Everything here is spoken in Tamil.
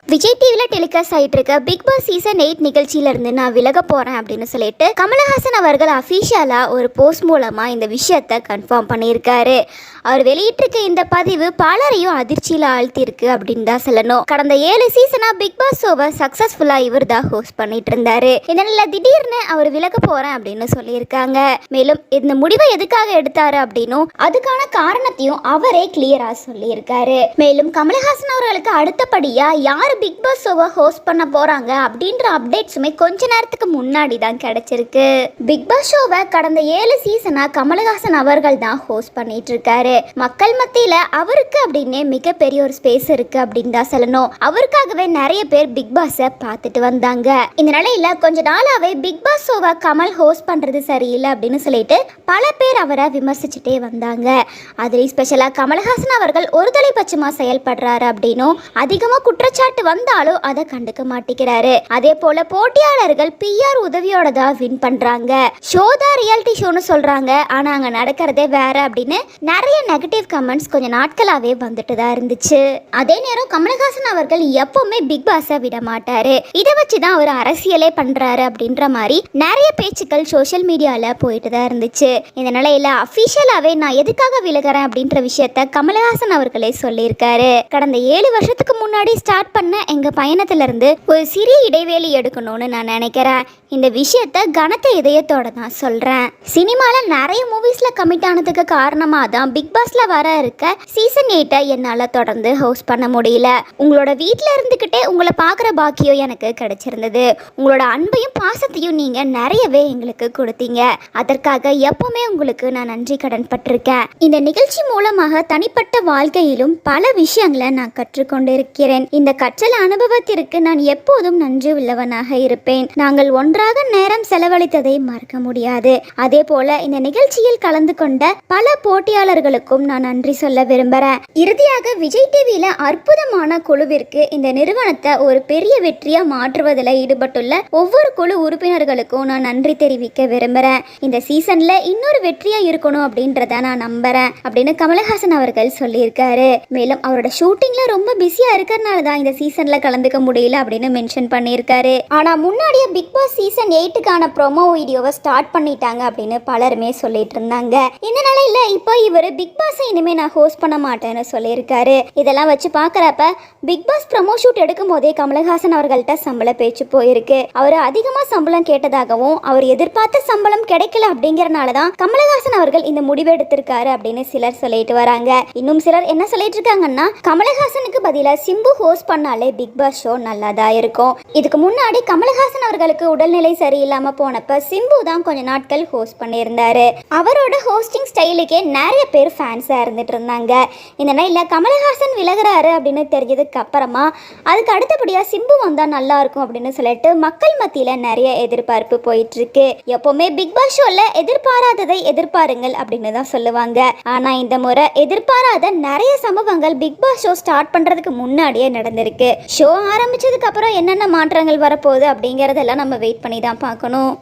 விஜய் டிவியில் டெலிகாஸ்ட் ஆகிட்டு இருக்க பிக் பாஸ் சீசன் 8 நிகழ்ச்சியிலிருந்து நான் விலக போகிறேன் அப்படின்னு சொல்லிட்டு கமலஹாசன் அவர்கள் அஃபிஷியலாக ஒரு போஸ்ட் மூலமாக இந்த விஷயத்தை கன்ஃபார்ம் பண்ணியிருக்காரு. அவர் வெளியிட்டிருக்க இந்த பதிவு பலரையும் அதிர்ச்சியில் ஆழ்த்திருக்கு அப்படின்னு தான் சொல்லணும். கடந்த 7 சீசனாக பிக் பாஸ் ஷோவை சக்ஸஸ்ஃபுல்லாக இவர் தான் ஹோஸ்ட் பண்ணிட்டு இருந்தாரு. இதனால் திடீர்னு அவர் விலக போகிறேன் அப்படின்னு சொல்லியிருக்காங்க. மேலும் இந்த முடிவை எதுக்காக எடுத்தாரு அப்படின்னும் அதுக்கான காரணத்தையும் அவரே கிளியராக சொல்லியிருக்காரு. மேலும் கமலஹாசன் அவர்களுக்கு அடுத்தபடியாக யார் பிக் பாஸ் ஷோவை ஹோஸ்ட் பண்ண போறாங்க அப்படின்ற அப்டேட்ஸுமே கொஞ்ச நேரத்துக்கு முன்னாடி தான் கிடைச்சிருக்கு. பிக் பாஸ் ஷோவை கடந்த 7 சீசனா கமலஹாசன் அவர்கள் தான் ஹோஸ்ட் பண்ணிட்டு இருக்காரு. மக்கள் மத்தியில அவருக்கு அப்படின்னு மிகப்பெரிய ஒரு ஸ்பேஸ் இருக்கு அப்படின்னு தான் சொல்லணும். அவருக்காகவே நிறைய பேர் பிக் பாஸை பார்த்துட்டு வந்தாங்க. இந்த நிலையில கொஞ்ச நாளாவே பிக் பாஸ் ஷோவை கமல் ஹோஸ்ட் பண்றது சரியில்லை அப்படின்னு சொல்லிட்டு பல பேர் அவரை விமர்சிச்சுட்டே வந்தாங்க. அதுலேயும் ஸ்பெஷலா கமலஹாசன் அவர்கள் ஒரு தலைப்பட்சமா செயல்படுறாரு அப்படின்னும் அதிகமா குற்றச்சாட்டு வந்தாலும் அதை கண்டுக்க மாட்டேங்கிறாரு. அதே போல போட்டியாளர்கள் PR உதவியோட தான் வின் பண்றாங்க. ஷோ தான் ரியாலிட்டி ஷோன்னு சொல்றாங்க, ஆனா அங்க நடக்கிறதே வேற அப்படின்னு நிறைய நெகட்டிவ் கமெண்ட்ஸ் கொஞ்ச நாட்களாவே வந்துட்டு தான் இருந்துச்சு. அதே நேரம் கமலஹாசன் அவர்கள் எப்பவுமே பிக் பாஸை விட மாட்டாரு. இதை வச்சுதான் அவர் அரசியலே பண்றாரு அப்படின்ற மாதிரி நிறைய பேச்சுக்கள் சோசியல் மீடியால போயிட்டு தான் இருந்துச்சு. இந்த நிலையில அபிஷியலாவே நான் எதுக்காக விலகிறேன் அப்படின்ற விஷயத்த கமலஹாசன் அவர்களே சொல்லியிருக்காரு. கடந்த 7 வருஷத்துக்கு முன்னாடி ஸ்டார்ட் பண்ண எங்க பயணத்திலிருந்து ஒரு சிறிய இடைவேளை எடுக்கணும்னு நான் நினைக்கிறேன். இந்த விஷயத்த கனத்த இதயத்தோட தான் சொல்றேன். சினிமால நிறைய மூவிஸ்ல கமிட் ஆனதுக்கு காரணமா தான் பிக் பாஸ்ல வர இருக்க சீசன் 8 என்னால தொடர்ந்து ஹோஸ்ட் பண்ண முடியல. உங்களோட வீட்டில் இருந்துகிட்டே உங்களை பார்க்குற பாக்கியம் எனக்கு கிடைச்சிருந்தது. உங்களோட அன்பையும் பாசத்தையும் நீங்க நிறையவே எங்களுக்கு கொடுத்தீங்க. அதற்காக எப்பவுமே உங்களுக்கு நான் நன்றி கடன் பட்டிருக்கேன். இந்த நிகழ்ச்சி மூலமாக தனிப்பட்ட வாழ்க்கையிலும் பல விஷயங்களை நான் கற்றுக்கொண்டிருக்கிறேன். இந்த கற்றல் அனுபவத்திற்கு நான் எப்போதும் நன்றி உள்ளவனாக இருப்பேன். நாங்கள் ஒன்றாக நேரம் செலவழித்ததை மறக்க முடியாது. அதே போல இந்த நிகழ்ச்சியில் கலந்து கொண்ட பல போட்டியாளர்களுக்கும் நான் நன்றி சொல்ல விரும்புகிறேன். இறுதியாக விஜய் டிவியில அற்புதமான குழுவிற்கு இந்த நிறுவனத்தை ஒரு பெரிய வெற்றியா மாற்றுவதில் ஈடுபட்டுள்ள ஒவ்வொரு குழு உறுப்பினர்களுக்கும் நான் நன்றி தெரிவிக்க விரும்புகிறேன். இந்த சீசன்ல இன்னொரு வெற்றியா இருக்கணும் அப்படின்றத நான் நம்புறேன் அப்படின்னு கமலஹாசன் அவர்கள் சொல்லியிருக்காரு. மேலும் அவரோட ஷூட்டிங்ல ரொம்ப பிஸியா இருக்கிறதுனால தான் இந்த சீசன்ல கலந்துக்க முடியல அப்படின்னு மென்ஷன் பண்ணியிருக்காரு. ஆனா முன்னாடியே பிக் பாஸ் சீசன் 8க்கான ப்ரோமோ வீடியோவை ஸ்டார்ட் பண்ணிட்டாங்க அப்படின்னு பலருமே சொல்லிட்டு இருந்தாங்க. இந்த நிலையில இப்போ இவர் பிக் பாஸை இனிமே நான் ஹோஸ்ட் பண்ண மாட்டேன்னு சொல்லியிருக்காரு. இதெல்லாம் வச்சு பார்க்குறப்ப பிக் பாஸ் ப்ரோமோ ஷூட் எடுக்கும் போதே கமலஹாசன் அவர்கள்ட்ட சம்பள பேச்சு போயிருக்கு. அவர் அதிகமாக சம்பளம் கேட்டதாகவும் அவர் எதிர்பார்த்த சம்பளம் கிடைக்கல அப்படிங்கறனால தான் கமலஹாசன் அவர்கள் இந்த முடிவு எடுத்திருக்காரு அப்படின்னு சிலர் சொல்லிட்டு வராங்க. இன்னும் சிலர் என்ன சொல்லிட்டு இருக்காங்கன்னா கமலஹாசனுக்கு பதிலாக சிம்பு ஹோஸ்ட் பண்ணாலே பிக் பாஸ் ஷோ நல்லா தான் இருக்கும். இதுக்கு முன்னாடி கமலஹாசன் அவர்களுக்கு உடல்நிலை சரியில்லாம போனப்ப சிம்பு தான் கொஞ்ச நாட்கள் ஹோஸ்ட் பண்ணியிருந்தாரு. அவரோட ஹோஸ்டிங் ஸ்டைலுக்கே நிறைய பேர் ஃபேன்ஸா இருந்துட்டு இருந்தாங்க. இந்த நிலையில கமலஹாசன் விலகிறாரு அப்படின்னு தெரிஞ்சதுக்கு அப்புறமா அதுக்கு அடுத்தபடியா சிம்பு வந்தா நல்லா இருக்கும் அப்படின்னு சொல்லிட்டு மக்கள் மத்தியில நிறைய எதிர்பார்ப்பு போயிட்டு இருக்கு. எப்பவுமே பிக் பாஸ் ஷோல எதிர்பாராததை எதிர்பாருங்கள் அப்படின்னு தான் சொல்லுவாங்க. ஆனா இந்த முறை எதிர்பாராத நிறைய சம்பவங்கள் பிக் பாஸ் ஷோ ஸ்டார்ட் பண்றதுக்கு முன்னாடியே நடந்திருக்கு. ஷோ ஆரம்பிச்சதுக்கு அப்புறம் என்னென்ன மாற்றங்கள் வரப்போகுது அப்படிங்கறதெல்லாம் நம்ம வெயிட் பண்ணி தான் பார்க்கணும்.